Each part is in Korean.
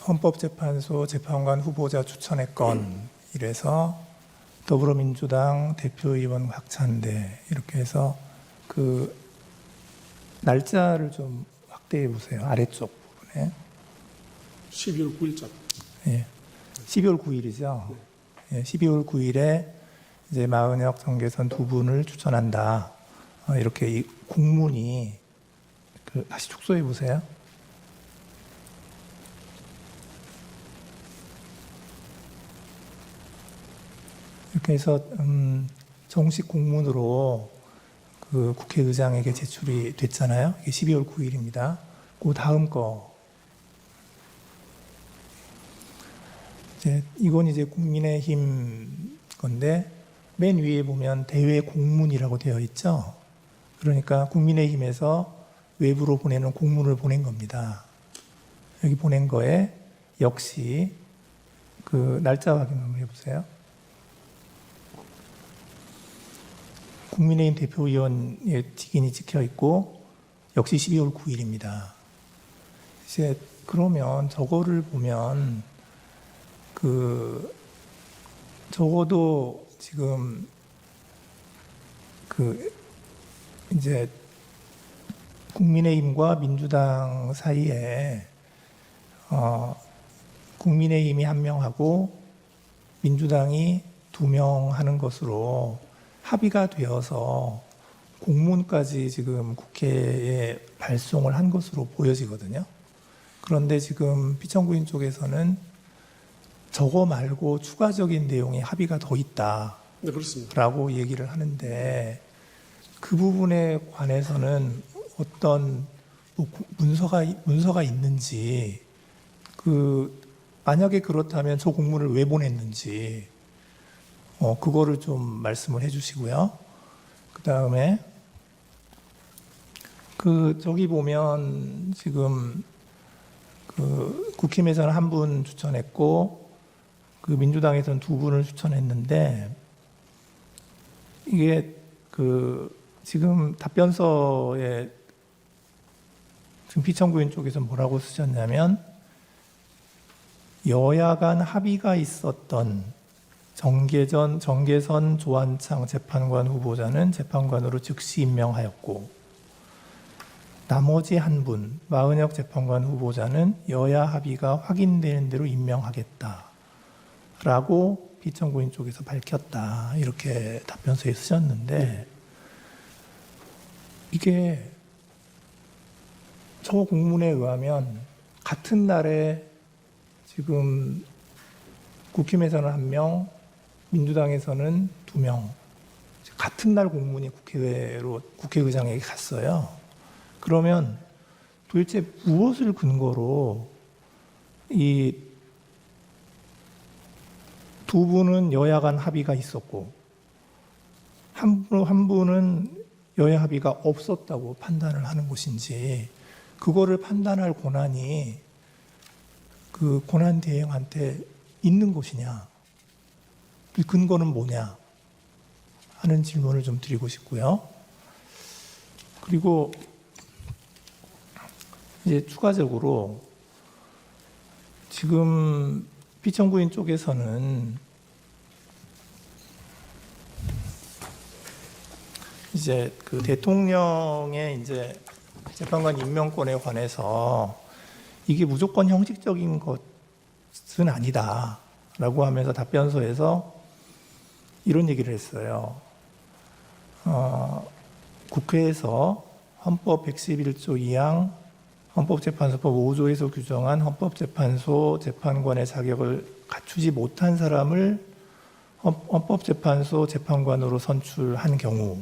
헌법재판소 재판관 후보자 추천의 건 이래서 더불어민주당 대표의원 확찬대 이렇게 해서 그 날짜를 좀 확대해 보세요. 아래쪽 부분에. 12월 9일자. 예. 12월 9일이죠. 예, 12월 9일에 이제 마은혁, 정계선 두 분을 추천한다. 이렇게 이 공문이 다시 축소해 보세요. 이렇게 해서 정식 공문으로 그 국회의장에게 제출이 됐잖아요. 이게 12월 9일입니다. 그 다음 거. 이건 이제 국민의힘 건데 맨 위에 보면 대외 공문이라고 되어 있죠. 그러니까 국민의힘에서 외부로 보내는 공문을 보낸 겁니다. 여기 보낸 거에 역시 그 날짜 확인 한번 해보세요. 국민의힘 대표위원의 직인이 찍혀 있고 역시 12월 9일입니다. 이제 그러면 저거를 보면 그 적어도 지금 그 이제 국민의힘과 민주당 사이에 국민의힘이 1명하고 민주당이 2명 하는 것으로 합의가 되어서 공문까지 지금 국회에 발송을 한 것으로 보여지거든요. 그런데 지금 피청구인 쪽에서는 저거 말고 추가적인 내용의 합의가 더 있다. 네, 그렇습니다. 라고 얘기를 하는데 그 부분에 관해서는 어떤 뭐 문서가 있는지 만약에 그렇다면 저 공문을 왜 보냈는지 그거를 좀 말씀을 해주시고요. 그 다음에 저기 보면 지금 국힘에서는 1분 추천했고 민주당에서는 2분을 추천했는데 이게 지금 답변서에 지금 피청구인 쪽에서 뭐라고 쓰셨냐면 여야 간 합의가 있었던 정계선 조한창 재판관 후보자는 재판관으로 즉시 임명하였고 나머지 1분 마은혁 재판관 후보자는 여야 합의가 확인되는 대로 임명하겠다 라고 피청구인 쪽에서 밝혔다 이렇게 답변서에 쓰셨는데 이게 저 공문에 의하면 같은 날에 지금 국힘에서는 1명 민주당에서는 2명 같은 날 공문이 국회의장에게 갔어요. 그러면 도대체 무엇을 근거로 이 2분은 여야 간 합의가 있었고 한 분은 여야 합의가 없었다고 판단을 하는 것인지 그거를 판단할 권한이 그 권한 대행한테 있는 것이냐 그 근거는 뭐냐 하는 질문을 좀 드리고 싶고요. 그리고 이제 추가적으로 지금 피청구인 쪽에서는 이제 대통령의 이제 재판관 임명권에 관해서 이게 무조건 형식적인 것은 아니다라고 하면서 답변서에서 이런 얘기를 했어요. 국회에서 헌법 111조 2항 헌법재판소법 5조에서 규정한 헌법재판소 재판관의 자격을 갖추지 못한 사람을 헌법재판소 재판관으로 선출한 경우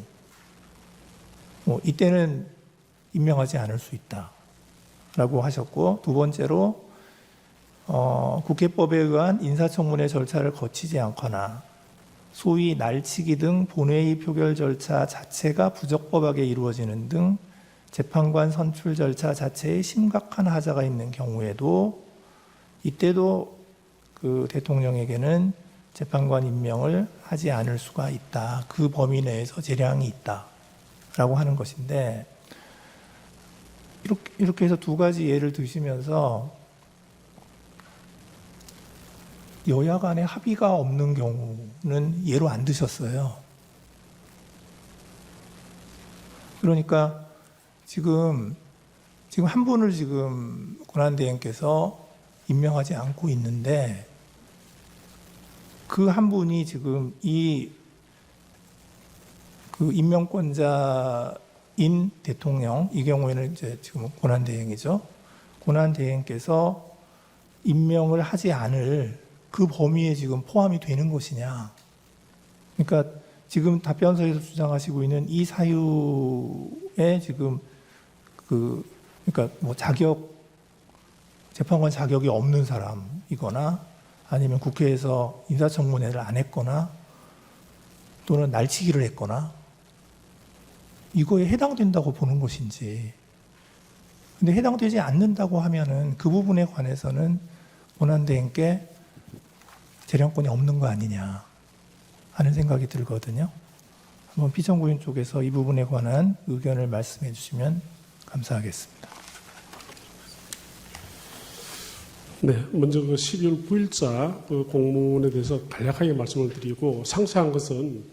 이때는 임명하지 않을 수 있다라고 하셨고 두 번째로 국회법에 의한 인사청문회 절차를 거치지 않거나 소위 날치기 등 본회의 표결 절차 자체가 부적법하게 이루어지는 등 재판관 선출 절차 자체에 심각한 하자가 있는 경우에도 이때도 대통령에게는 재판관 임명을 하지 않을 수가 있다. 그 범위 내에서 재량이 있다라고 하는 것인데 이렇게 해서 두 가지 예를 드시면서 여야 간에 합의가 없는 경우는 예로 안 드셨어요. 그러니까 지금 한 분을 지금 권한대행께서 임명하지 않고 있는데 그 한 분이 지금 그 임명권자인 대통령, 이 경우에는 이제 지금 권한대행이죠. 권한대행께서 임명을 하지 않을 그 범위에 지금 포함이 되는 것이냐. 그러니까 지금 답변서에서 주장하시고 있는 이 사유에 지금 그러니까 뭐 재판관 자격이 없는 사람이거나 아니면 국회에서 인사청문회를 안 했거나 또는 날치기를 했거나 이거에 해당된다고 보는 것인지. 근데 해당되지 않는다고 하면은 그 부분에 관해서는 권한대행께 재량권이 없는 거 아니냐 하는 생각이 들거든요. 한번 피청구인 쪽에서 이 부분에 관한 의견을 말씀해 주시면 감사하겠습니다. 네, 먼저 그 12월 9일자 그 공문에 대해서 간략하게 말씀을 드리고 상세한 것은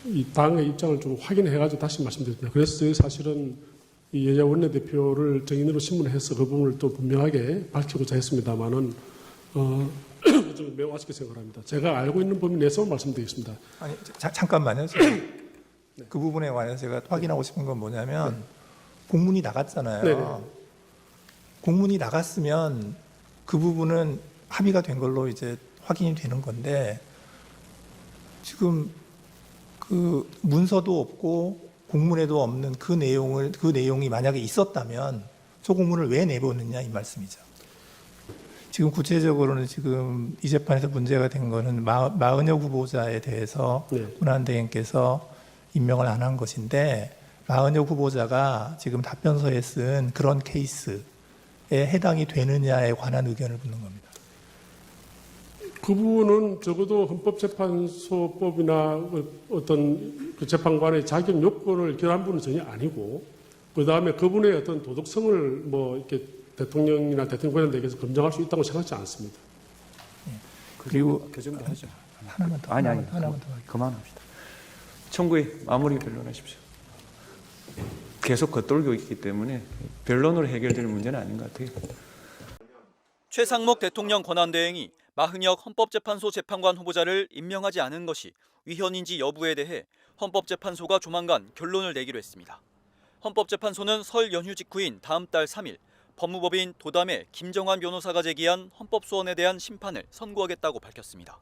이 당의 입장을 좀 확인해가지고 다시 말씀드립니다. 그래서 저희 사실은 이 여야 원내대표를 정인으로 신문해서 그 부분을 또 분명하게 밝히고자 했습니다만은 저는 매우 아쉽게 생각합니다. 제가 알고 있는 범위 내에서 말씀드리겠습니다. 아니 잠깐만요. 그 부분에 관해서 제가 확인하고 싶은 건 뭐냐면 공문이 나갔잖아요. 네네. 공문이 나갔으면 그 부분은 합의가 된 걸로 이제 확인이 되는 건데 지금 그 문서도 없고 공문에도 없는 그 내용이 만약에 있었다면 저 공문을 왜 내보느냐 이 말씀이죠. 지금 구체적으로는 지금 이 재판에서 문제가 된 거는 마은혁 후보자에 대해서 권한대행께서 임명을 안 한 것인데 마은혁 후보자가 지금 답변서에 쓴 그런 케이스에 해당이 되느냐에 관한 의견을 묻는 겁니다. 그 부분은 적어도 헌법재판소법이나 어떤 그 재판관의 자격 요건을 결한 부분은 전혀 아니고, 그 다음에 그분의 어떤 도덕성을 뭐 이렇게 대통령이나 대통령 관련돼서 검증할 수 있다고 생각하지 않습니다. 그리고 그 정도 하죠. 하나만 더. 하나만 더. 그만합시다. 청구의 마무리 변론하십시오. 계속 겉돌고 있기 때문에 변론으로 해결되는 문제는 아닌 것 같아요. 최상목 대통령 권한대행이 마은혁 헌법재판소 재판관 후보자를 임명하지 않은 것이 위헌인지 여부에 대해 헌법재판소가 조만간 결론을 내기로 했습니다. 헌법재판소는 설 연휴 직후인 다음 달 3일 법무법인 도담의 김정환 변호사가 제기한 헌법소원에 대한 심판을 선고하겠다고 밝혔습니다.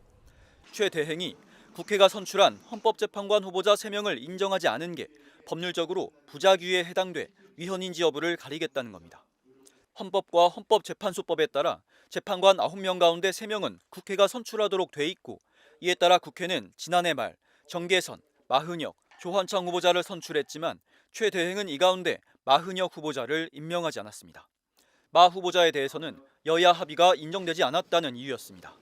최 대행이 국회가 선출한 헌법재판관 후보자 3명을 인정하지 않은 게 법률적으로 부작위에 해당돼 위헌인지 여부를 가리겠다는 겁니다. 헌법과 헌법재판소법에 따라 재판관 9명 가운데 3명은 국회가 선출하도록 돼 있고, 이에 따라 국회는 지난해 말 정계선, 마은혁, 조환창 후보자를 선출했지만 최 대행은 이 가운데 마은혁 후보자를 임명하지 않았습니다. 마 후보자에 대해서는 여야 합의가 인정되지 않았다는 이유였습니다.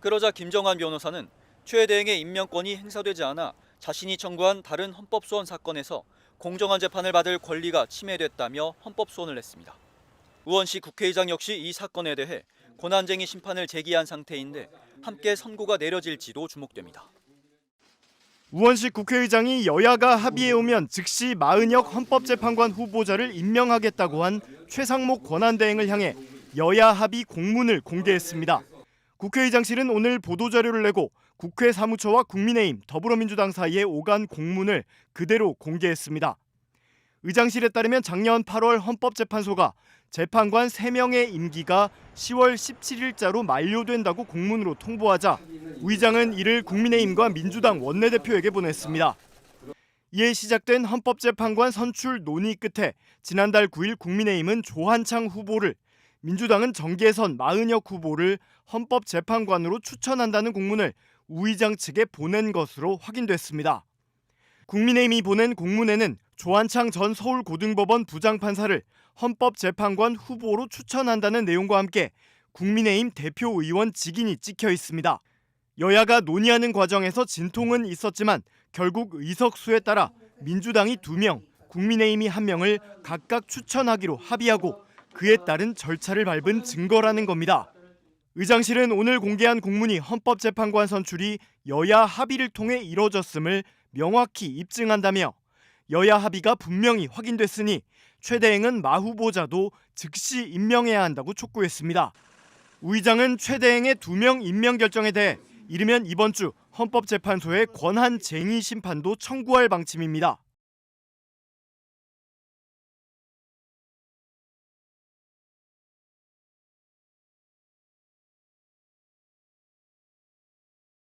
그러자 김정환 변호사는 최 대행의 임명권이 행사되지 않아 자신이 청구한 다른 헌법소원 사건에서 공정한 재판을 받을 권리가 침해됐다며 헌법소원을 냈습니다. 우원식 국회의장 역시 이 사건에 대해 권한쟁의 심판을 제기한 상태인데 함께 선고가 내려질지도 주목됩니다. 우원식 국회의장이 여야가 합의해 오면 즉시 마은혁 헌법재판관 후보자를 임명하겠다고 한 최상목 권한대행을 향해 여야 합의 공문을 공개했습니다. 국회의장실은 오늘 보도자료를 내고 국회 사무처와 국민의힘, 더불어민주당 사이에 오간 공문을 그대로 공개했습니다. 의장실에 따르면 작년 8월 헌법재판소가 재판관 3명의 임기가 10월 17일자로 만료된다고 공문으로 통보하자 의장은 이를 국민의힘과 민주당 원내대표에게 보냈습니다. 이에 시작된 헌법재판관 선출 논의 끝에 지난달 9일 국민의힘은 조환창 후보를, 민주당은 정계선, 마은혁 후보를 헌법재판관으로 추천한다는 공문을 우 의장 측에 보낸 것으로 확인됐습니다. 국민의힘이 보낸 공문에는 조환창 전 서울고등법원 부장판사를 헌법재판관 후보로 추천한다는 내용과 함께 국민의힘 대표의원 직인이 찍혀 있습니다. 여야가 논의하는 과정에서 진통은 있었지만 결국 의석수에 따라 민주당이 2명, 국민의힘이 1명을 각각 추천하기로 합의하고 그에 따른 절차를 밟은 증거라는 겁니다. 의장실은 오늘 공개한 공문이 헌법재판관 선출이 여야 합의를 통해 이뤄졌음을 명확히 입증한다며 여야 합의가 분명히 확인됐으니 최 대행은 마 후보자도 즉시 임명해야 한다고 촉구했습니다. 우 의장은 최 대행의 2명 임명 결정에 대해 이르면 이번 주 헌법재판소에 권한 쟁의 심판도 청구할 방침입니다.